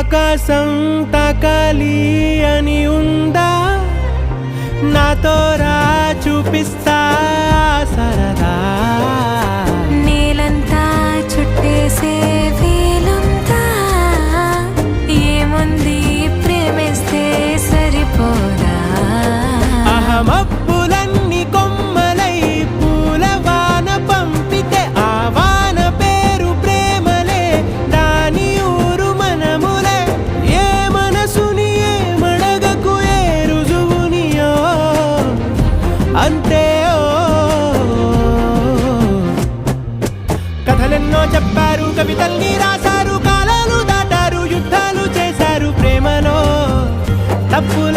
ఆకాశం తాకాలి అని ఉందా, నాతో రా చూపిస్తా సరదా. నేలంతా చుట్టేసే వీలుందా, ఏముంది ప్రేమిస్తే సరిపోదా. అహమప్పులన్నీ కొమ్మలై పూలవాన పంపితే ఆ వాన పేరు ప్రేమలే, దాని ఊరు మనములే. ఏ మనసుని ఏమడగకు, ఏ రుజువునియో అంతే. కథలెన్నో చెప్పారు, కవితల్ని రాశారు, కాలాలు దాటారు, యుద్ధాలు చేశారు, ప్రేమలో తప్పుల